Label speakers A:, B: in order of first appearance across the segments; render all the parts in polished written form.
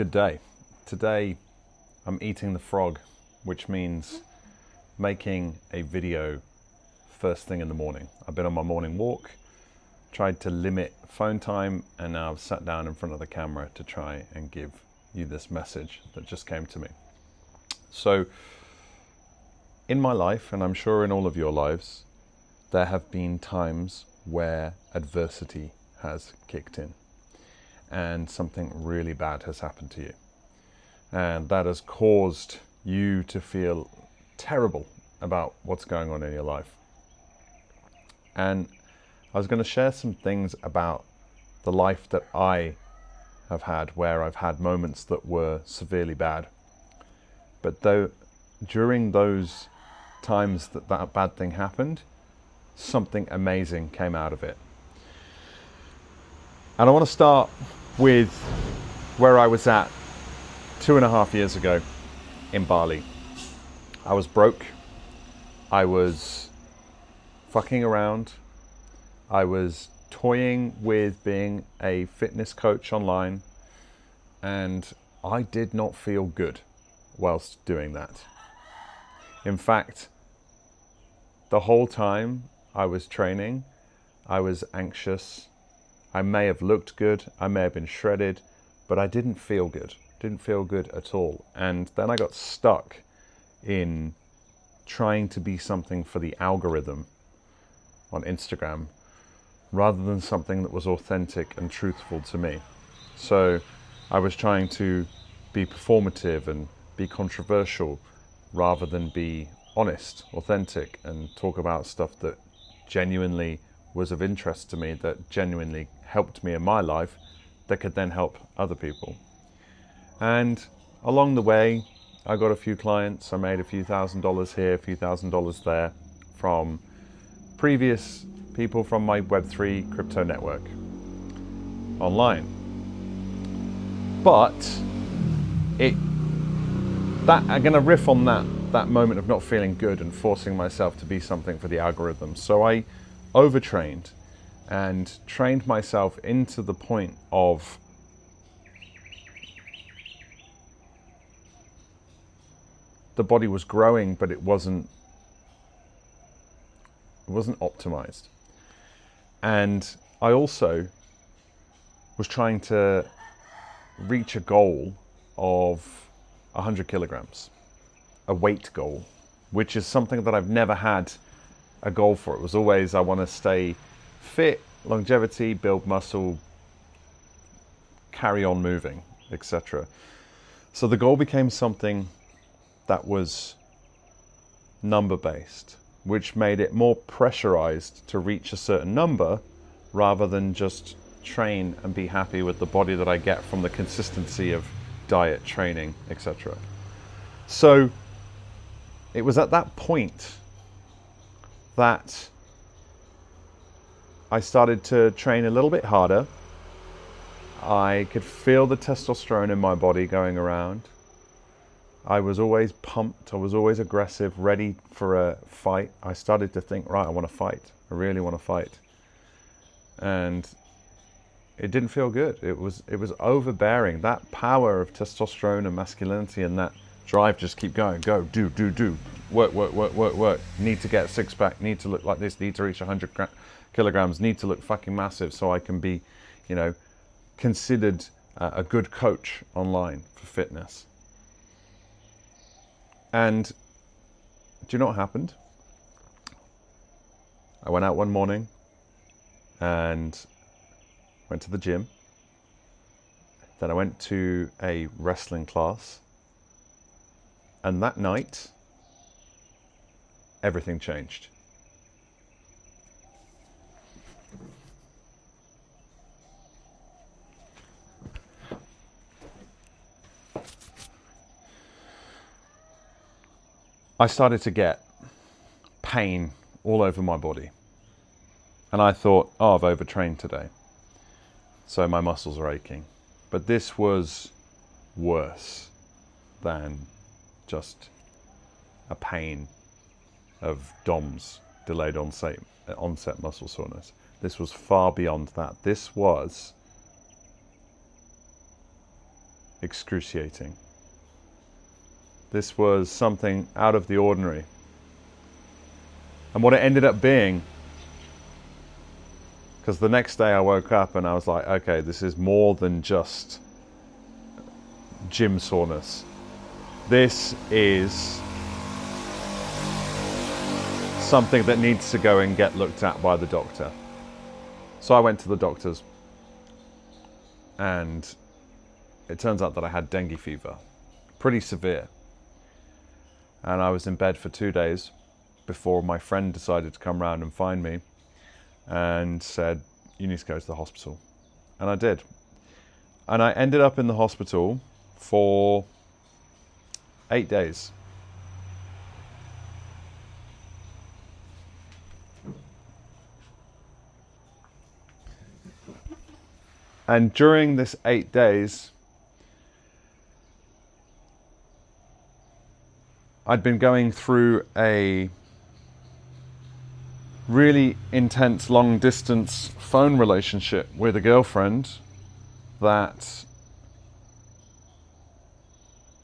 A: Good day. Today I'm eating the frog, which means making a video first thing in the morning. I've been on my morning walk, tried to limit phone time, and now I've sat down in front of the camera to try and give you this message that just came to me. So in my life, and I'm sure in all of your lives, there have been times where adversity has kicked in and something really bad has happened to you. And that has caused you to feel terrible about what's going on in your life. And I was going to share some things about the life that I have had, where I've had moments that were severely bad. But though during those times that that bad thing happened, something amazing came out of it. And I want to start with where I was at 2.5 years ago in Bali. I was broke. I was fucking around. I was toying with being a fitness coach online, and I did not feel good whilst doing that. In fact, the whole time I was training, I was anxious. I may have looked good, I may have been shredded, but I didn't feel good. Didn't feel good at all. And then I got stuck in trying to be something for the algorithm on Instagram rather than something that was authentic and truthful to me. So I was trying to be performative and be controversial rather than be honest, authentic, and talk about stuff that genuinely was of interest to me, that genuinely helped me in my life, that could then help other people. And along the way, I got a few clients. I made a few $1,000s here, a few $1,000s there from previous people from my Web3 crypto network online. But I'm going to riff on that moment of not feeling good and forcing myself to be something for the algorithm. So I overtrained and trained myself into the point of the body was growing, but it wasn't optimized. And I also was trying to reach a goal of 100 kilograms, a weight goal, which is something that I've never had a goal for. It was always, I want to stay fit, longevity, build muscle, carry on moving, etc. So the goal became something that was number based, which made it more pressurized to reach a certain number rather than just train and be happy with the body that I get from the consistency of diet, training, etc. So it was at that point that I started to train a little bit harder. I could feel the testosterone in my body going around. I was always pumped. I was always aggressive, ready for a fight. I started to think, right, I want to fight. I really want to fight. And it didn't feel good. It was overbearing. That power of testosterone and masculinity and that drive, just keep going, go, do. Work. Need to get a six pack, need to look like this, need to reach 100 kilograms, need to look fucking massive so I can be, considered a good coach online for fitness. And do you know what happened? I went out one morning and went to the gym. Then I went to a wrestling class. And that night, everything changed. I started to get pain all over my body. And I thought, oh, I've overtrained today, so my muscles are aching. But this was worse than just a pain of DOMS, delayed onset muscle soreness. This was far beyond that. This was excruciating. This was something out of the ordinary. And what it ended up being, because the next day I woke up and I was like, okay, this is more than just gym soreness. This is something that needs to go and get looked at by the doctor. So I went to the doctors, and it turns out that I had dengue fever, pretty severe. And I was in bed for 2 days before my friend decided to come round and find me and said, you need to go to the hospital. And I did. And I ended up in the hospital for 8 days. And during this 8 days, I'd been going through a really intense long distance phone relationship with a girlfriend that,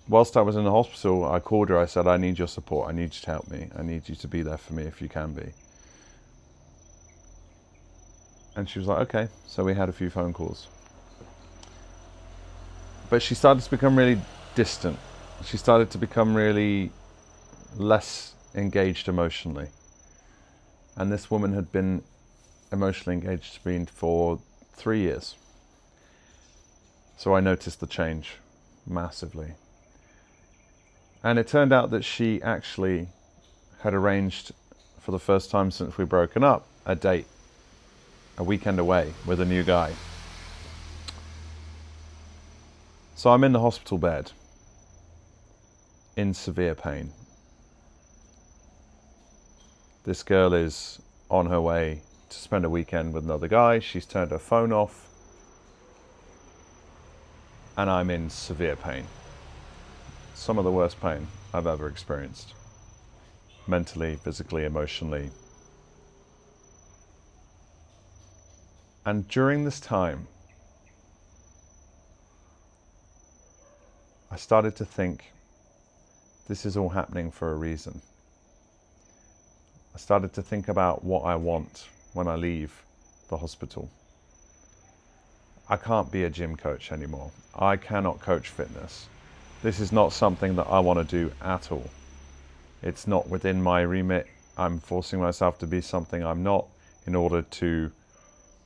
A: whilst I was in the hospital, I called her, I said, I need your support, I need you to help me, I need you to be there for me if you can be. And she was like, okay. So we had a few phone calls. But she started to become really distant. She started to become really less engaged emotionally. And this woman had been emotionally engaged to me for 3 years. So I noticed the change massively. And it turned out that she actually had arranged, for the first time since we'd broken up, a date, a weekend away with a new guy. So I'm in the hospital bed in severe pain. This girl is on her way to spend a weekend with another guy. She's turned her phone off. And I'm in severe pain. Some of the worst pain I've ever experienced. Mentally, physically, emotionally. And during this time, I started to think, this is all happening for a reason. I started to think about what I want when I leave the hospital. I can't be a gym coach anymore. I cannot coach fitness. This is not something that I want to do at all. It's not within my remit. I'm forcing myself to be something I'm not in order to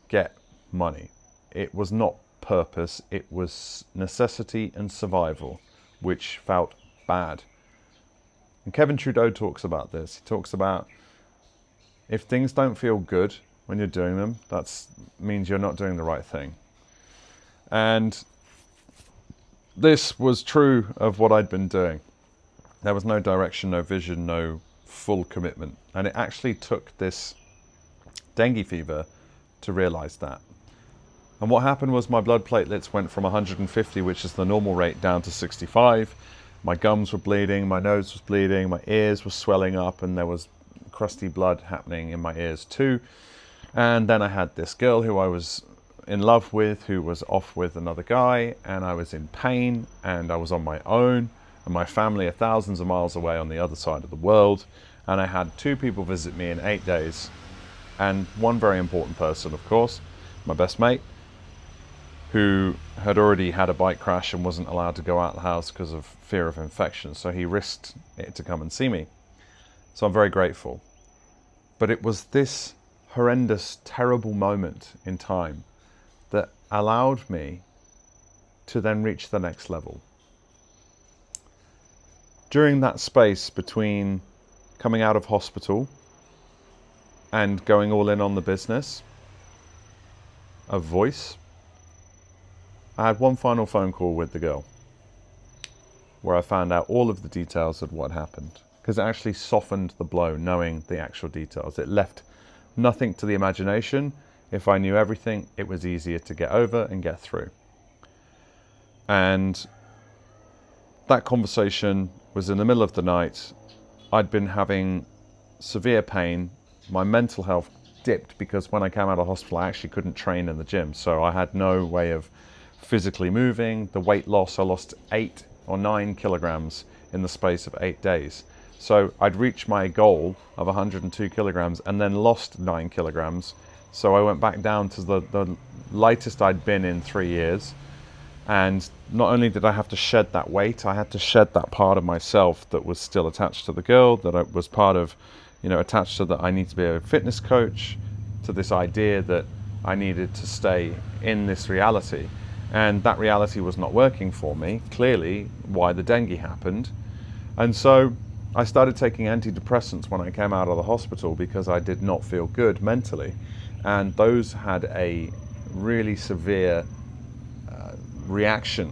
A: get money. It was not purpose, it was necessity and survival, which felt bad. And Kevin Trudeau talks about this. He talks about, if things don't feel good when you're doing them, that means you're not doing the right thing. And this was true of what I'd been doing. There was no direction, no vision, no full commitment. And it actually took this dengue fever to realize that. And what happened was my blood platelets went from 150, which is the normal rate, down to 65. My gums were bleeding, my nose was bleeding, my ears were swelling up, and there was crusty blood happening in my ears too. And then I had this girl who I was in love with, who was off with another guy, and I was in pain, and I was on my own, and my family are thousands of miles away on the other side of the world. And I had 2 people visit me in 8 days, and one very important person, of course, my best mate, who had already had a bike crash and wasn't allowed to go out of the house because of fear of infection. So he risked it to come and see me. So I'm very grateful. But it was this horrendous, terrible moment in time that allowed me to then reach the next level. During that space between coming out of hospital and going all in on the business of voice, I had one final phone call with the girl where I found out all of the details of what happened, because it actually softened the blow knowing the actual details. It left nothing to the imagination. If I knew everything, it was easier to get over and get through. And that conversation was in the middle of the night. I'd been having severe pain. My mental health dipped because when I came out of hospital, I actually couldn't train in the gym. So I had no way of physically moving, the weight loss. I lost 8 or 9 kilograms in the space of 8 days. So I'd reached my goal of 102 kilograms and then lost 9 kilograms. So I went back down to the lightest I'd been in 3 years. And not only did I have to shed that weight, I had to shed that part of myself that was still attached to the girl, that I was part of, attached to that I need to be a fitness coach, to this idea that I needed to stay in this reality. And that reality was not working for me, clearly why the dengue happened. And so I started taking antidepressants when I came out of the hospital because I did not feel good mentally. And those had a really severe reaction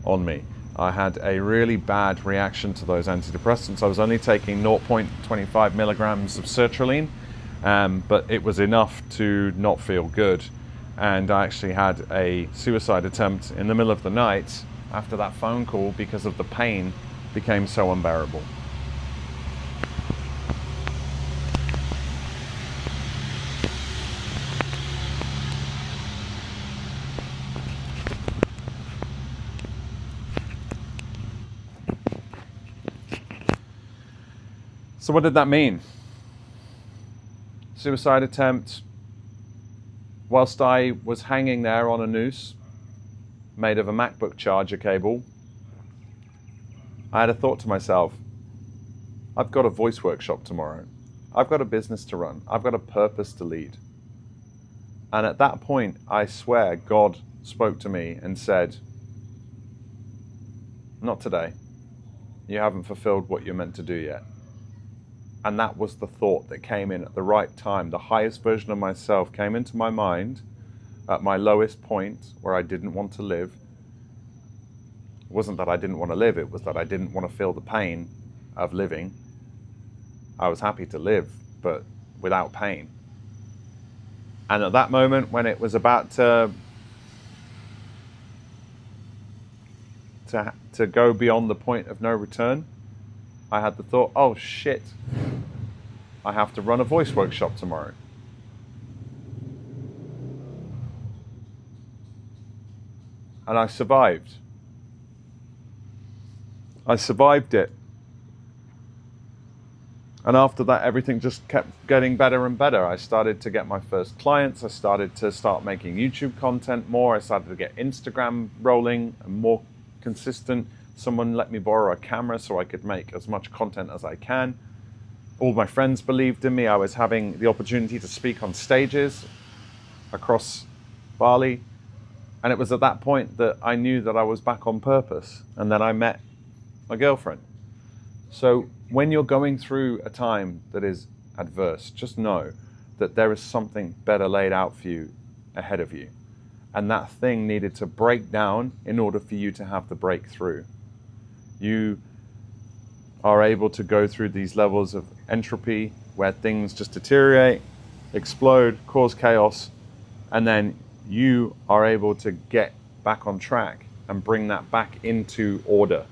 A: on me. I had a really bad reaction to those antidepressants. I was only taking 0.25 milligrams of sertraline, but it was enough to not feel good. And I actually had a suicide attempt in the middle of the night after that phone call because of the pain became so unbearable. So what did that mean? Suicide attempt, whilst I was hanging there on a noose made of a MacBook charger cable, I had a thought to myself, I've got a voice workshop tomorrow. I've got a business to run. I've got a purpose to lead. And at that point, I swear God spoke to me and said, not today. You haven't fulfilled what you're meant to do yet. And that was the thought that came in at the right time. The highest version of myself came into my mind at my lowest point where I didn't want to live. It wasn't that I didn't want to live, it was that I didn't want to feel the pain of living. I was happy to live, but without pain. And at that moment, when it was about to go beyond the point of no return, I had the thought, oh shit, I have to run a voice workshop tomorrow. And I survived. I survived it. And after that, everything just kept getting better and better. I started to get my first clients. I started to start making YouTube content more. I started to get Instagram rolling and more consistent. Someone let me borrow a camera so I could make as much content as I can. All my friends believed in me. I was having the opportunity to speak on stages across Bali. And it was at that point that I knew that I was back on purpose. And then I met my girlfriend. So when you're going through a time that is adverse, just know that there is something better laid out for you ahead of you. And that thing needed to break down in order for you to have the breakthrough. You are able to go through these levels of entropy where things just deteriorate, explode, cause chaos, and then you are able to get back on track and bring that back into order